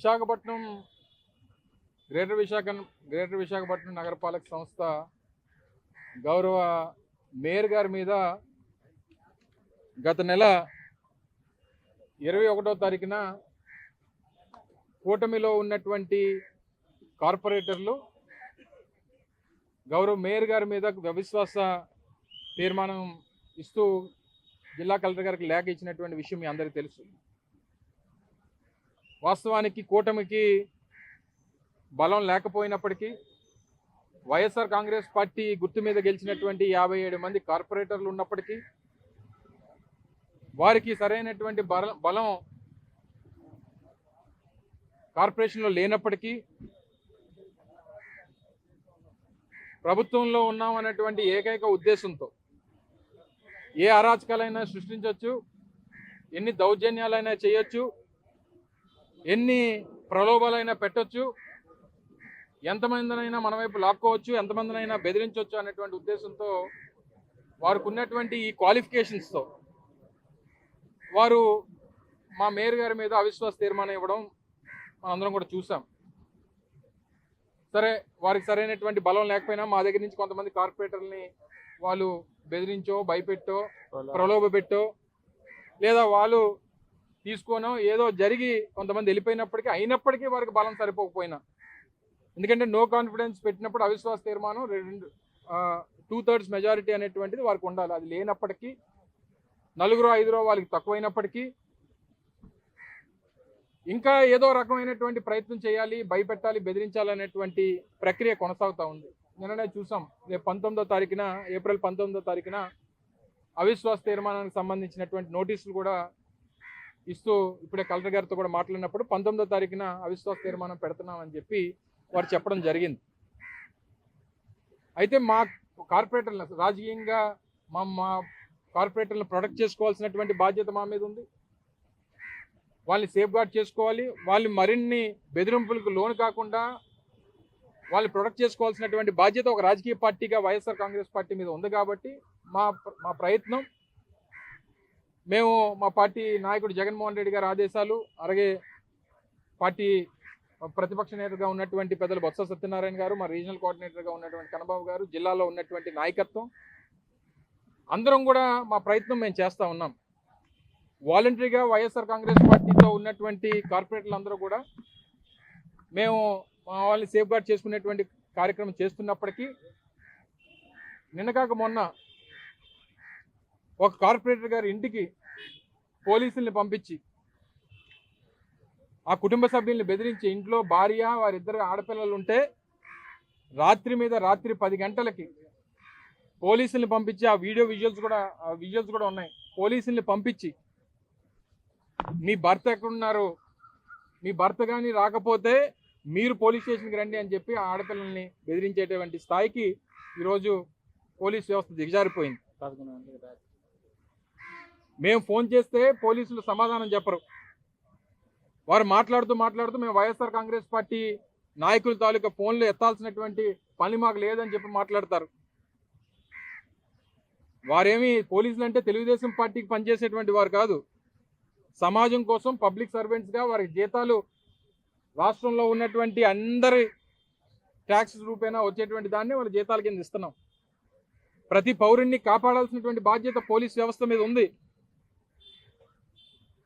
Visakhapatnam greater Visakhapatnam నగరపాలక సంస్థ గౌరవ మేయర్ గారి మీద గత నెల 21వ తారీఖున కూటమిలో ఉన్నటువంటి కార్పొరేటర్లు గౌరవ మేయర్ గారి మీద అవిశ్వాస తీర్మానం ఇస్తూ జిల్లా కలెక్టర్ గారికి లేఖ ఇచ్చినటువంటి విషయం మీ అందరికీ తెలుసు. వాస్తవానికి కూటమికి బలం లేకపోయినప్పటికీ వైఎస్ఆర్ కాంగ్రెస్ పార్టీ గుర్తు మీద గెలిచినటువంటి 57 మంది కార్పొరేటర్లు ఉన్నప్పటికీ వారికి సరైనటువంటి బలం కార్పొరేషన్లో లేనప్పటికీ ప్రభుత్వంలో ఉన్నామన్నటువంటి ఏకైక ఉద్దేశంతో ఏ అరాచకాలైనా సృష్టించవచ్చు, ఎన్ని దౌర్జన్యాలైనా చేయొచ్చు, ఎన్ని ప్రలోభాలైనా పెట్టొచ్చు, ఎంతమందినైనా మన వైపు లాక్కోవచ్చు, ఎంతమందినైనా బెదిరించవచ్చు అనేటువంటి ఉద్దేశంతో వారికి ఉన్నటువంటి ఈ క్వాలిఫికేషన్స్తో వారు మా మేయర్ గారి మీద అవిశ్వాస తీర్మానం ఇవ్వడం మనందరం కూడా చూసాం. సరే, వారికి సరైనటువంటి బలం లేకపోయినా మా దగ్గర నుంచి కొంతమంది కార్పొరేటర్ని వాళ్ళు బెదిరించో, భయపెట్టో, ప్రలోభ పెట్టో, లేదా వాళ్ళు తీసుకోనో ఏదో జరిగి కొంతమంది వెళ్ళిపోయినప్పటికీ అయినప్పటికీ వారికి బలం సరిపోకపోయినా, ఎందుకంటే నో కాన్ఫిడెన్స్ పెట్టినప్పుడు అవిశ్వాస తీర్మానం 2/3 మెజారిటీ అనేటువంటిది వారికి ఉండాలి. అది లేనప్పటికీ 4-5 వాళ్ళకి తక్కువైనప్పటికీ ఇంకా ఏదో రకమైనటువంటి ప్రయత్నం చేయాలి, భయపెట్టాలి, బెదిరించాలనేటువంటి ప్రక్రియ కొనసాగుతూ ఉంది. నిన్ననే చూసాం, రేపు ఏప్రిల్ 19వ తారీఖున అవిశ్వాస తీర్మానానికి సంబంధించినటువంటి నోటీసులు కూడా ఇస్తూ ఇప్పుడే కలెక్టర్ గారితో కూడా మాట్లాడినప్పుడు 19వ తారీఖున అవిశ్వాస తీర్మానం పెడుతున్నామని చెప్పి వారు చెప్పడం జరిగింది. అయితే మా కార్పొరేటర్లు రాజకీయంగా మా కార్పొరేటర్లను ప్రొటెక్ట్ చేసుకోవాల్సినటువంటి బాధ్యత మా మీద ఉంది. వాళ్ళని సేఫ్ గార్డ్ చేసుకోవాలి. వాళ్ళు మరిన్ని బెదిరింపులకు లోను కాకుండా వాళ్ళు ప్రొటెక్ట్ చేసుకోవాల్సినటువంటి బాధ్యత ఒక రాజకీయ పార్టీగా వైఎస్ఆర్ కాంగ్రెస్ పార్టీ మీద ఉంది. కాబట్టి మా ప్రయత్నం, మేము మా పార్టీ నాయకుడు జగన్మోహన్ రెడ్డి గారి ఆదేశాలు, అలాగే పార్టీ ప్రతిపక్ష నేతగా ఉన్నటువంటి పెద్దలు బొత్స సత్యనారాయణ గారు, మా రీజనల్ కోఆర్డినేటర్గా ఉన్నటువంటి కన్నబాబు గారు, జిల్లాలో ఉన్నటువంటి నాయకత్వం అందరం కూడా మా ప్రయత్నం మేము చేస్తూ ఉన్నాం. వాలంటరీగా వైఎస్ఆర్ కాంగ్రెస్ పార్టీతో ఉన్నటువంటి కార్పొరేటర్లు అందరూ కూడా మేము వాళ్ళని సేఫ్ గార్డ్ చేసుకునేటువంటి కార్యక్రమం చేస్తున్నప్పటికీ నిన్న కాక మొన్న ఒక కార్పొరేటర్ గారి ఇంటికి పోలీసుల్ని పంపించి ఆ కుటుంబ సభ్యుల్ని బెదిరించి, ఇంట్లో భార్య, వారిద్దరు ఆడపిల్లలు ఉంటే రాత్రి 10 గంటలకి పోలీసుల్ని పంపించి, ఆ విజువల్స్ కూడా ఉన్నాయి, పోలీసుల్ని పంపించి మీ భర్త ఎక్కడున్నారు, మీ భర్త కానీ రాకపోతే మీరు పోలీస్ స్టేషన్కి రండి అని చెప్పి ఆ ఆడపిల్లల్ని బెదిరించేటువంటి స్థాయికి ఈరోజు పోలీస్ వ్యవస్థ దిగజారిపోయింది. మేము ఫోన్ చేస్తే పోలీసులు సమాధానం చెప్పరు. వారు మాట్లాడుతూ మేము వైఎస్ఆర్ కాంగ్రెస్ పార్టీ నాయకుల తాలూకా ఫోన్లు ఎత్తాల్సినటువంటి పని మాకు లేదని చెప్పి మాట్లాడతారు. వారేమి పోలీసులు అంటే తెలుగుదేశం పార్టీకి పనిచేసేటువంటి వారు కాదు. సమాజం కోసం పబ్లిక్ సర్వెంట్స్గా వారికి జీతాలు రాష్ట్రంలో ఉన్నటువంటి అందరి ట్యాక్స్ రూపేణా వచ్చేటువంటి దాన్ని వాళ్ళ జీతాల కింద ఇస్తున్నాం. ప్రతి పౌరుణ్ణి కాపాడాల్సినటువంటి బాధ్యత పోలీస్ వ్యవస్థ మీద ఉంది.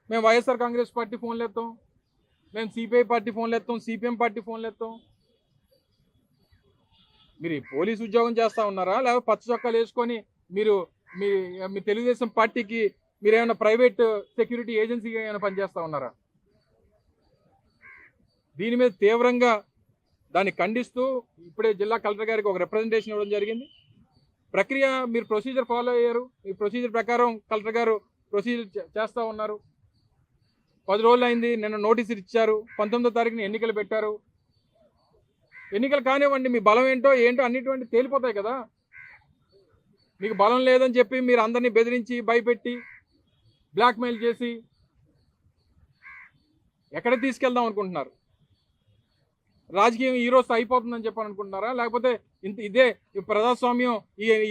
మేము వైఎస్ఆర్ కాంగ్రెస్ పార్టీ ఫోన్లు ఎత్తాం, మేము సిపిఐ పార్టీ ఫోన్లు ఎత్తాం, సిపిఎం పార్టీ ఫోన్లు ఎత్తాం. మీరు పోలీసు ఉద్యోగం చేస్తూ ఉన్నారా, లేకపోతే పచ్చ చొక్కాలు వేసుకొని మీరు మీ తెలుగుదేశం పార్టీకి మీరేమైనా ప్రైవేట్ సెక్యూరిటీ ఏజెన్సీగా ఏమైనా పనిచేస్తూ ఉన్నారా? దీని మీద తీవ్రంగా దాన్ని ఖండిస్తూ ఇప్పుడే జిల్లా కలెక్టర్ గారికి ఒక రిప్రజెంటేషన్ ఇవ్వడం జరిగింది. ప్రక్రియ మీరు ప్రొసీజర్ ఫాలో అయ్యారు, ఈ ప్రొసీజర్ ప్రకారం కలెక్టర్ గారు ప్రొసీజర్ చేస్తూ ఉన్నారు. 10 రోజులు అయింది, నిన్న నోటీసులు ఇచ్చారు, 19వ తారీఖున ఎన్నికలు పెట్టారు. ఎన్నికలు కానివ్వండి, మీ బలం ఏంటో అన్నిటువంటి తేలిపోతాయి కదా. మీకు బలం లేదని చెప్పి మీరు అందరినీ బెదిరించి, భయపెట్టి, బ్లాక్మెయిల్ చేసి ఎక్కడ తీసుకెళ్దాం అనుకుంటున్నారు? రాజకీయం ఈ రోజు అయిపోతుందని చెప్పని అనుకుంటున్నారా? లేకపోతే ఇదే ప్రజాస్వామ్యం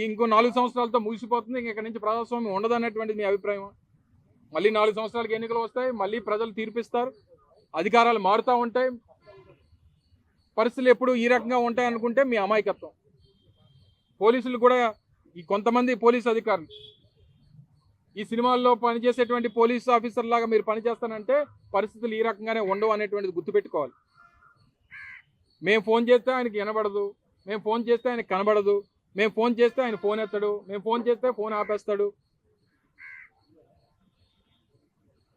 ఇంకో 4 సంవత్సరాలతో ముగిసిపోతుంది, ఇక్కడ నుంచి ప్రజాస్వామ్యం ఉండదు అనేటువంటిది మీ అభిప్రాయం? మళ్ళీ 4 సంవత్సరాలకి ఎన్నికలు వస్తాయి, మళ్ళీ ప్రజలు తీర్పిస్తారు. అధికారాలు మారుతూ ఉంటాయి, పరిస్థితులు ఎప్పుడు ఈ రకంగా ఉంటాయి అనుకుంటే మీ అమాయకత్వం. పోలీసులు కూడా ఈ కొంతమంది పోలీసు అధికారులు ఈ సినిమాల్లో పనిచేసేటువంటి పోలీసు ఆఫీసర్ లాగా మీరు పనిచేస్తానంటే పరిస్థితులు ఈ రకంగానే ఉండవు అనేటువంటిది గుర్తుపెట్టుకోవాలి. మేము ఫోన్ చేస్తే ఆయనకి వినబడదు, మేము ఫోన్ చేస్తే ఆయనకి కనబడదు, మేము ఫోన్ చేస్తే ఆయన ఫోన్ ఎత్తాడు, మేము ఫోన్ చేస్తే ఫోన్ ఆపేస్తాడు.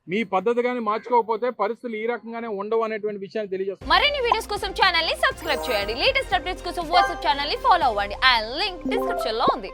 మీ పద్ధతి కానీ మార్చుకోకపోతే పరిస్థితులు ఈ రకంగానే ఉండవు అనేటువంటి విషయాన్ని తెలియజేస్తాం. మరిన్ని వీడియోస్ కోసం ఛానల్ ని సబ్స్క్రైబ్ చేయండి. లేటెస్ట్ అప్డేట్స్ కోసం వాట్సాప్ ఛానల్ ని ఫాలో అవ్వండి. ఆ లింక్ డిస్క్రిప్షన్ లో ఉంది.